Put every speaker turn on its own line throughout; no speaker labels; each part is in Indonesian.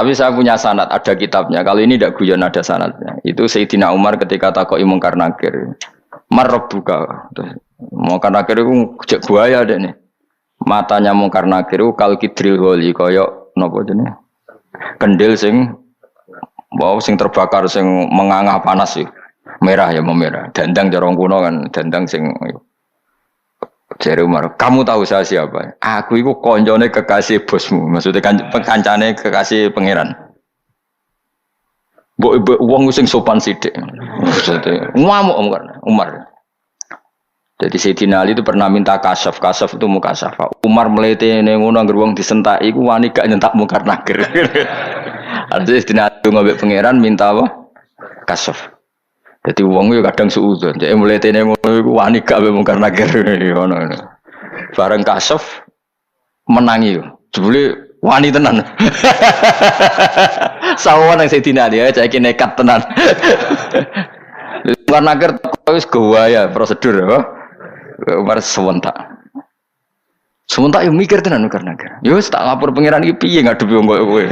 Tapi saya punya sanad, ada kitabnya. Kalau ini tidak guyon ada sanadnya. Itu Sayyidina Umar ketika takoi mungkar nakir. Marabbuka. Mungkar nakir itu cek buaya deh nih. Matanya mungkar nakir itu kal kidril holi koyok nopo jenis. Kendil sing sing terbakar sing menganga panas sih. Merah ya memerah. Dandang jorong kuno kan, dandang sing Jere Umar, kamu tahu saya siapa? Aku itu konjone kekasih bosmu, maksudnya kancane kekasih pangeran. Mbok wong sing sopan sithik. Maksudnya ngamuk Umar. Jadi Sayyidina Ali itu pernah minta kasaf itu mukasafah. Umar mletene ngono anggere wong disentaki iku wani gak nyentak mungkar nakir. Artinya Sayyidina Ali ngambek pangeran minta apa? Kasaf. Jadi wong yo kadang suudzon. Dek mletene ngono iku wani gak mungkar nakir ngono. Bareng kasaf menangi yo. Jebule wani tenan. Sawan yang Sayyidina Ali ya cek nekat tenan. Mungkar nakir wis gawaya prosedur apa? Umar sewentak yo mikir tenan mungkar nakir. Yo wis tak lapor pangeran iki piye ngadepi wong kowe.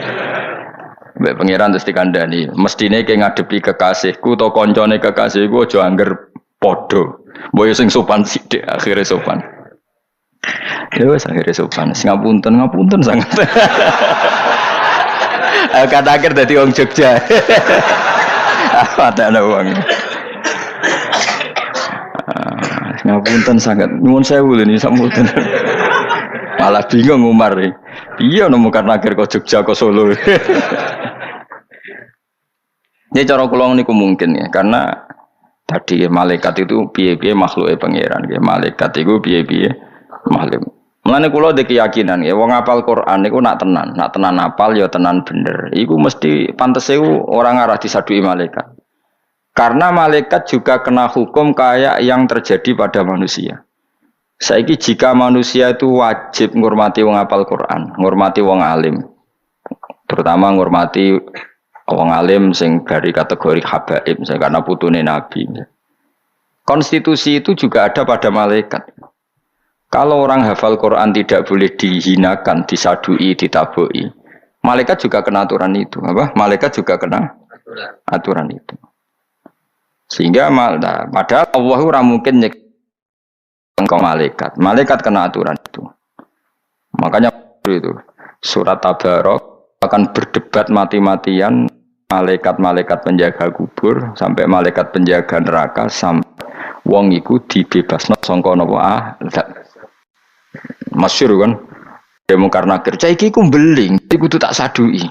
Mbak pangeran terus dikandani, mestine ke ngadepi kekasihku atau koncone kekasihku aja angger podo. Mbok sing sopan sithik akhire sopan. Ya wis akhire sopan. Ngapunten sangat. Kata akhir dadi wong Jogja. Apa ana wong. Ngapunten sangat. Nyuwun sewu lho niki sampun. Malah bingung Umar iki. Iya nemu karena akhir kok Jogja kok Solo. Ini cara kula niku mungkin ya, karena tadi malaikat itu piye-piye makhluke pangeran ya. Malaikat itu piye-piye makhluk. Mulane kula ndek keyakinan ya wong hafal Quran niku nak tenan hafal ya tenan bener. Iku mesti pantese ora ngarah disadui malaikat. Karena malaikat juga kena hukum kayak yang terjadi pada manusia. Saiki jika manusia itu wajib ngurmati wong hafal Quran, ngurmati wong alim. Terutama ngurmati wong alim sing dari kategori habaib, karena putune nabi. Konstitusi itu juga ada pada malaikat. Kalau orang hafal Quran tidak boleh dihinakan, disadui, ditabui. Malaikat juga kena aturan itu, apa? Malaikat juga kena aturan itu. Sehingga padahal Allah ora mungkin engkau malaikat. Malaikat kena aturan itu. Makanya itu surat Tabarok akan berdebat mati-matian malaikat-malaikat penjaga kubur sampai malaikat penjaga neraka sampai wong iku dibebasno sangka napa masyhur kan demo karena kerja iki ku beling iku kudu tak sadui.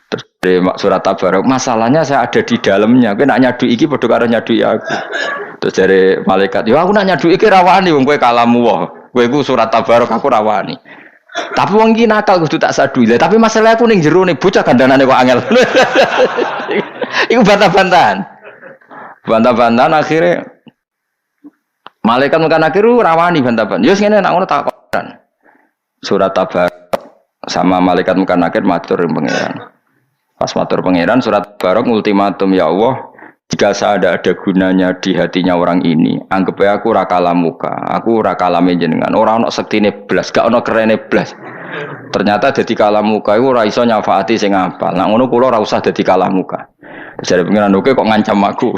Terus dari surat Tabarok masalahnya saya ada di dalamnya kowe nak nyadui iki padha karo nyadui aku. Terus dari malaikat yo aku nak nyadui iki rawani wong kowe kalamu wae kowe iku surat Tabarok aku rawani. Tapi wong iki nakal kudu tak sadui. Tapi masalah aku ning jero ne bocah kandhanane kok angel. Iku bantah-bantahan. Bantah-bantahan akhirnya malaikat mukan akhiru rawani bantah-bantahan. Yo ngene nak ngono takonan. Surat Tabarok sama malaikat mukan akhir matur ing pangeran. Pas matur pangeran surat Tabarok ultimatum ya Allah, jika saya ada gunanya di hatinya orang ini, anggap aja aku rakalamuka, aku rakalame jenengan. Orang ono sektine blas, gak ono kerene blas. Ternyata dadi kalamuka iku ora iso nyafaati sing apal. Nak ngono kula ora usah dadi kalamuka. Jare pengiran oke kok ngancam aku.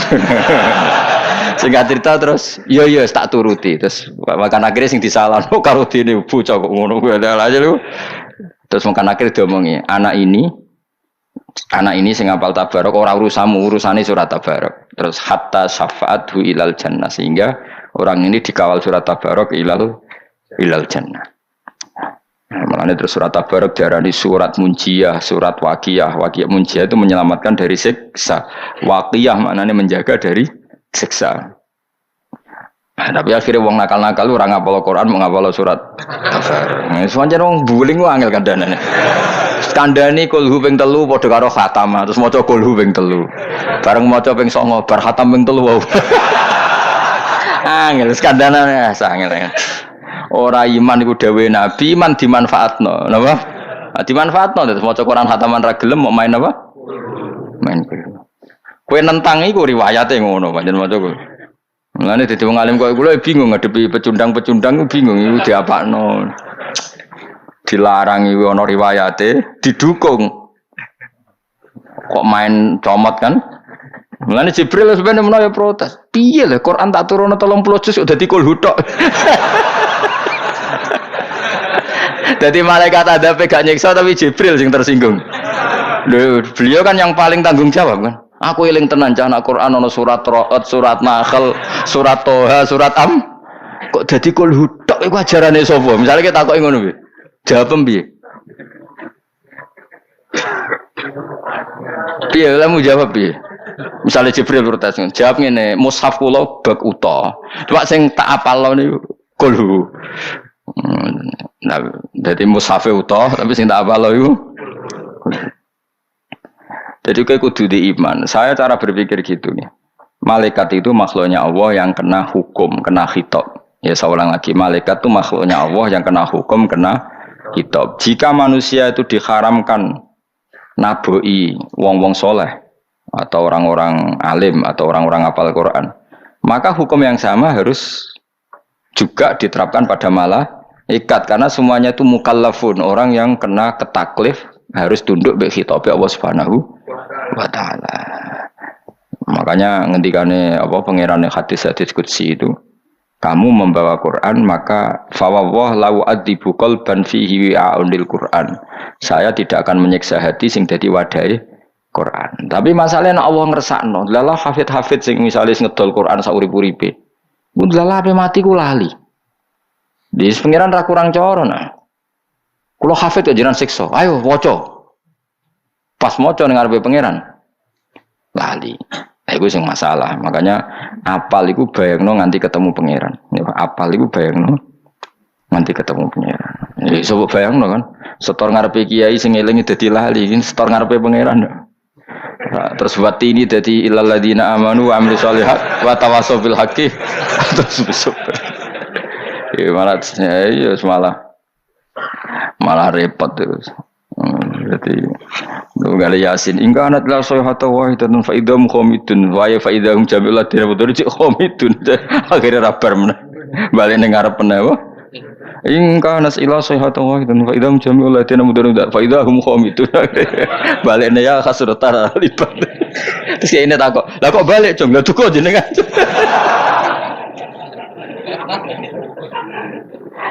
Singkat cerita terus, yo tak turuti. Terus makan akhirnya sing disalahno karo dene bocah kok ngono kuwi aja lho. Terus makan akhir diomongi, anak ini sing hafal Tabarok ora urusane surat Tabarok. Terus hatta syafa'athu ilal jannah sehingga orang ini dikawal surat Tabarok ilal jannah. Makanya terus surat Tabarok diarani surat munjiyah, surat waqiyah. Munjiyah itu menyelamatkan dari siksa. Waqiyah maknanya menjaga dari siksa. Nah, tapi akhirnya wong nakal-nakal orang ngapal Quran mau ngapal surat Tabarok. Semuanya wong buling ku angel kandhanane. Kandhani kulhu ping 3 padha karo khatam, terus maca kulhu ping 3. Bareng maca ping 9 bar khatam ping 3 wae. Angel kandhanane angel. Ora iman iku dawuhe Nabi, iman dimanfaatno. Napa? Dimanfaatno terus maca Quran khataman ra gelem mau main apa? Main kulhu. Kowe nentang iku riwayate ngono, pancen maca kulhu. Mulane dadi wong alim kok kula bingung ngadepi pecundang-pecundang bingung iku diapakno. Dilarang iku ana riwayate, didukung. Kok main comot kan? Mulane Jibril sebenarnya menawa protes. Piye lho Quran tak turun 30 juz udah dikul hutok. Jadi malaikat ada gak nyiksa tapi Jibril yang tersinggung. Loh, beliau kan yang paling tanggung jawab kan. Aku eling tenan jana Quran ono surat Ra'd, surat Nahl, surat Toha, surat Am. Kok dadi kul hutok iku ajarane sapa? Misale kita takoki ngono piye? Jawab piye? Piye kamu jawab piye? Misale Jibril protes, jawab ngene, mushaf kula bab uta. Cuma sing tak apal niku kul. Nah, jadi mushaf uta tapi sing tak apal iku. Jadi kayak kudu di iman. Saya cara berpikir gitu nih. Malaikat itu makhluknya Allah yang kena hukum, kena khitab. Ya saya ulang lagi, malaikat itu makhluknya Allah yang kena hukum, kena khitab. Jika manusia itu diharamkan naboi wong-wong soleh atau orang-orang alim atau orang-orang hafal Quran, maka hukum yang sama harus juga diterapkan pada malaikat karena semuanya itu mukallafun, orang yang kena ketaklif harus tunduk be khitab Allah Subhanahu wa ta'ala. Makanya ngendikane apa pangerane hadis-hadis qudsi itu, kamu membawa Quran maka fawwah lau adzibu qalban fihi wa'undil Quran. Saya tidak akan menyiksa hati sing dadi wadahe Quran. Tapi masalahnya Allah ngersakno, lha hafid-hafid sing misale ngedol Quran sak urip-uripe. Mun lha ape mati ku lali. Di pengiran ra kurang cara nah. Kula hafid kok jenengan siksa. Ayo waca. Pas maca ning ngarepe pangeran lali. Iku sing masalah. Makanya apal iku bayangno nganti ketemu pangeran. Apal iku bayangno nganti ketemu pangeran. Ya iso bayangno kan. Setor ngarepe kiai sing eling dadi lali, setor ngarepe pangeran. Terus wati ini dadi ilal ladina amanu wa amilus sholihat wa tawassaw bil haqqi. Terus besok. Ya malah repot terus. Jadi nggak Yasin ingka anak lah sohata wahidatun faidahum khomidun wa ya faidahum jami'ul ladina betul cik khomidun akhirnya rabar mana balik nengarap penawa ingka anak ilah sohata wahidatun faidahum jami'ul ladina betul faidahum khomidun balik ya khasrotar libat terus ya ini takut lah kok balik cung lah tuh kok jenengan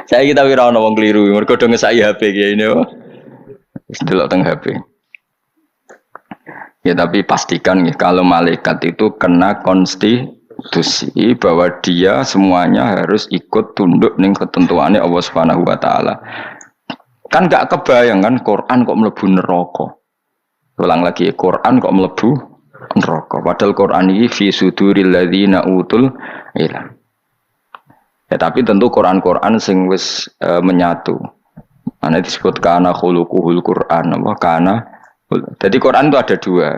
saya kita wira ana wong keliru mergo do ngesaki HP kayak ini wis delok teng HP. Ya tapi pastikan ya, kalau malaikat itu kena konstitusi bahwa dia semuanya harus ikut tunduk ning ketentuannya Allah Subhanahu wa taala. Kan enggak kebayang kan Quran kok mlebu neraka. Ulang lagi, Quran kok mlebu neraka. Padahal Quran ini fi suduril ladzina utul ilm. Ya tapi tentu Quran-Quran sing wis menyatu. Ana disebut kana khuluquhul Quran apa kana. Jadi Quran itu ada dua.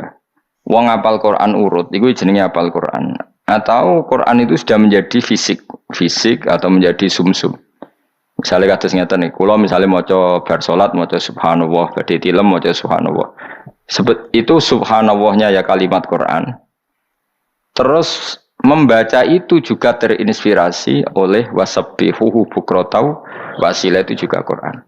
Wong ngapal Quran urut, itu jenenge hafal Quran. Atau Quran itu sudah menjadi fisik atau menjadi sumsum. Misalnya kados ngeten nih, kula misalnya maca bar salat maca subhanallah, badhe tilem maca subhanallah. Sebut itu subhanallahnya ya kalimat Quran. Terus membaca itu juga terinspirasi oleh wasabbihuhu bukrotau wasilah itu juga Quran.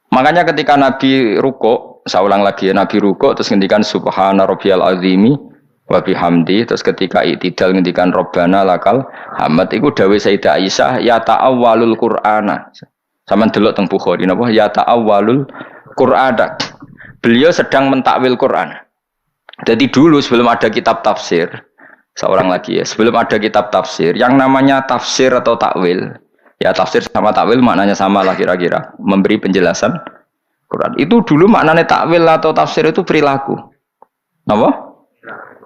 Makanya ketika Nabi ruko, saya ulang lagi ya, Nabi ruko terus ngendikan subhana rabbiyal azimi wa bihamdi, terus ketika i'tidal ngendikan rabbana lakal hamd, iku dawuh Sayyidah Aisyah ya ta'awwalul qur'ana. Sampeyan delok teng Bukhari napa ya ta'awwalul qur'ana. Beliau sedang mentakwil Quran. Jadi dulu sebelum ada kitab tafsir, seorang lagi ya, sebelum ada kitab tafsir, yang namanya tafsir atau takwil, ya tafsir sama takwil maknanya sama lah kira-kira, memberi penjelasan Quran. Itu dulu maknanya takwil atau tafsir itu perilaku. Apa?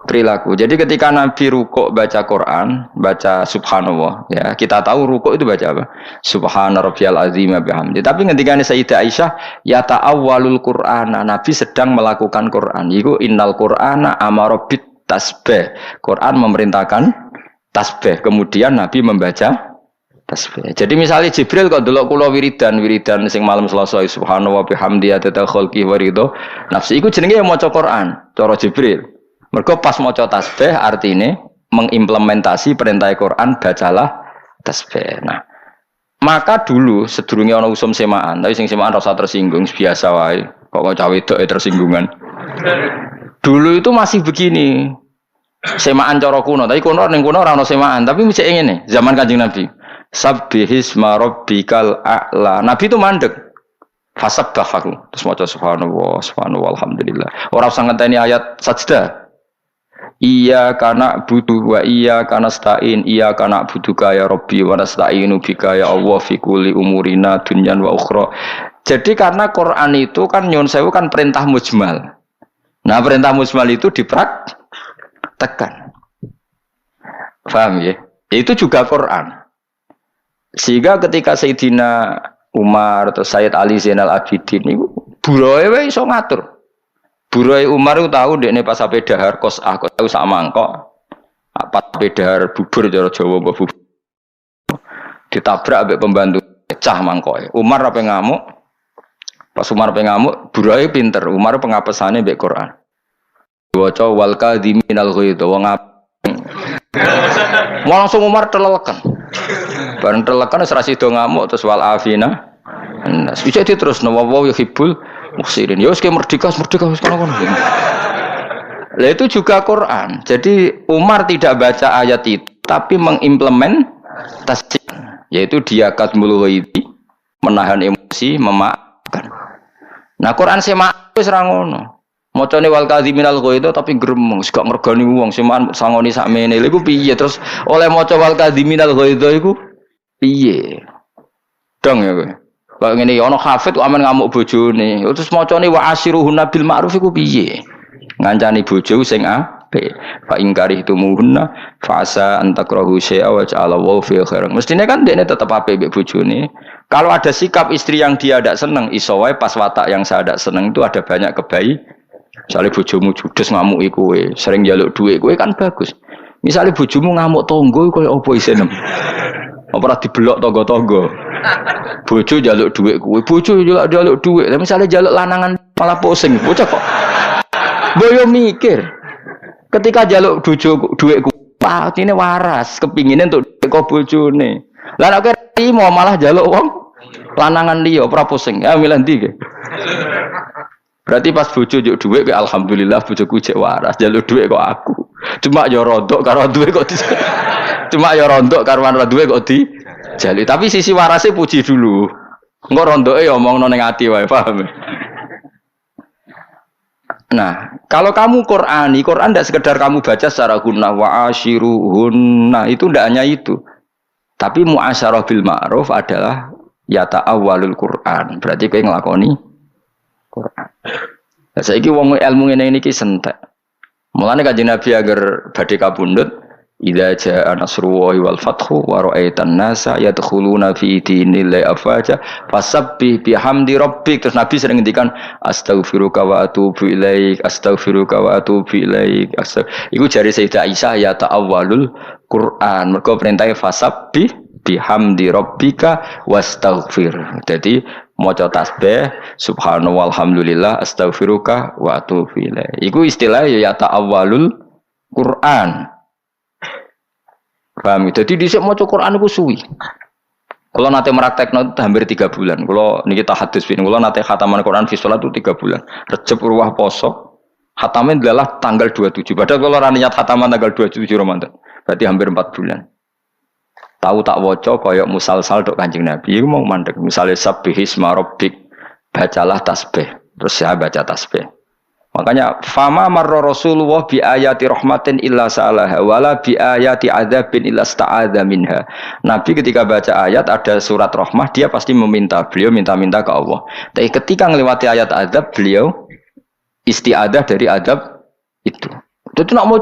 Perilaku. Jadi ketika Nabi rukuk baca Quran, baca subhanallah, ya kita tahu rukuk itu baca apa? Subhana rabbiyal azim wa bihamdi. Tapi ketika Sayyidah Aisyah ya ta'awwalul Qur'ana, Nabi sedang melakukan Quran. Iku innal Qur'ana amara bit tasbih. Quran memerintahkan tasbih. Kemudian Nabi membaca tasbih. Jadi misalnya Jibril kok delok kula wiridan sing malam Selasa subhanallah bihamdi atata khalqi wa ridho nafsi iku jenenge maca Quran cara Jibril. Mergo pas maca tasbih artine mengimplementasi perintah Quran bacalah tasbih. Nah, maka dulu sedurunge ana usum semaan, tapi sing semaan rasa tersinggung biasa wae. Kok cawe wedok tersinggungan. Dulu itu masih begini. Semaan cara kuno, tapi kuno ning kuno ora ono semaan, tapi mesti ngene zaman Kanjeng Nabi. Sabbihisma rabbikal a'la. Nabi itu mandek. Fasabbahaku. Terus maca subhanallah, subhanallah, alhamdulillah. Ora usah ngenteni ayat sajdah. Iya kana butuh wa iya kana stain iya kana butuh ya Rabbi wa nasta'inu bika ya Allah fi kulli umurina dunyan wa ukhra. Jadi karena Quran itu kan nyun sewu kan perintah mujmal. Nah, perintah mujmal itu dipraktekkan. Paham ya? Itu juga Quran. Sehingga ketika Sayyidina Umar atau Sayyid Ali Zainal Abidin itu buroe wae iso ngatur. Buroe Umar itu tahu dekne pas sampai dahar kos tahu sak mangkok. Apa sampai dahar bubur cara Jawa bubur. Ditabrak ambek pembantu pecah mangkoke. Umar apa ngamuk? Pas Umar apa ngamuk, buroe pinter. Umar pengapesane mbek Quran. Waca wal kadhiminal ghaidh wong mau langsung Umar telelekan. Bareng telelekan wis ra sida ngamuk terus wal afina. Nah, bisa terus wa yuhibbul muhsinin. Ya wis merdeka wis kono-kono. Lah itu juga Quran. Jadi Umar tidak baca ayat itu tapi mengimplementasikan, yaitu dia kadmul ghaidi, menahan emosi, memaafkan. Nah, Quran sema wis ra ngono. Macane wal kadhiminal ghaidh tapi gremeng, gak mergani wong semaan sangoni sakmene. Lha iku piye terus oleh maca wal kadhiminal ghaidh iku piye? Dong ya kowe. Kok ngene ana hafid kok amen ngamuk bojone. Terus macane wa asyiruhunna bil ma'ruf iku piye? Ngancani bojo sing apik. Fa ingkari hitumuhunna fa asa antakrahu syai'a wa ja'ala wa fi khairan. Mestine kan dekne tetep apik mbek bojone. Kalau ada sikap istri yang dia tidak seneng, iso wae pas watak yang saya tidak seneng itu ada banyak kebaikan. Misalnya bojomu judes ngamuki kowe, sering njaluk dhuwit kowe kan bagus. Misalnya bojomu ngamuk tonggo koyo apa isine? Apa ora dibelok tonggo-tonggo? Bojo njaluk dhuwit kowe, bojo njaluk dhuwit. Tapi misalnya njaluk lanangan malah pusing. Bocah kok boyo mikir. Ketika njaluk bojo dhuwit kowe, patine waras, kepingine entuk kok bojone. Lah nek mau malah njaluk wong lanangan liya, ora pusing. Ya milih ndi ge? Berarti pas bojo njuk dhuwit ke alhamdulillah bojoku jek waras, njaluk dhuwit kok aku. Cuma ya rontok karo dhuwit kok di. Cuma ya rontok karo ora dhuwit kok di jali. Tapi sisi warase puji dulu. Engko rontoke ya omongno ning ati wae, paham? Nah, kalau kamu Qur'an tidak sekedar kamu baca secara gunnah wa asyiruhunna, itu tidak hanya itu. Tapi muasyarah bil ma'ruf adalah ya ta'awwalul Qur'an. Berarti kowe nglakoni Quran. Nah, saiki wong ilmu ngene iki sentek. Mulane Kanjeng Nabi agar badhe kapundhut, idza jaa nasrullahi wal fathu wa ra'aitan nasa yadkhuluna fi dinillahi afwaja fasabbih bihamdi rabbik. Terus Nabi sering ngendikan astaghfiruka wa atubu ilaik, astaghfiruka wa atubu ilaik. Iku jari Sayyidah Aisyah ya ta'awwalul Quran. Mergo perintahe fasabbih bihamdi rabbika wastaghfir. Jadi maca tasbih subhanallah walhamdulillah astaghfiruka wa atubu ilaik. Iku istilah ya ta'awwalul Quran. Paham? Jadi dhisik maca Quran iku suwi. Kalau nate meraktekno hampir 3 bulan. Kalau niki tahadus bin kula nate khataman Quran fi shalat itu 3 bulan. Rejab ruwah poso. Khatamen adalah tanggal 27. Padahal kalau ora niat khataman tanggal 27 Ramadan. Berarti hampir 4 bulan. Tahu tak waca kaya musalsal tok Kanjeng Nabi iku mau mandek. Misale sabbihisma rabbik, bacalah tasbih. Terus saya baca tasbih. Makanya fama marra Rasulullah bi ayati rahmatin illa sa'alaha wala bi ayati adzabin illa sta'adza minha. Nabi ketika baca ayat ada surat rahmah dia pasti beliau minta-minta ke Allah. Tapi ketika ngelewati ayat adzab beliau isti'adzah dari adzab itu. Itu nak mau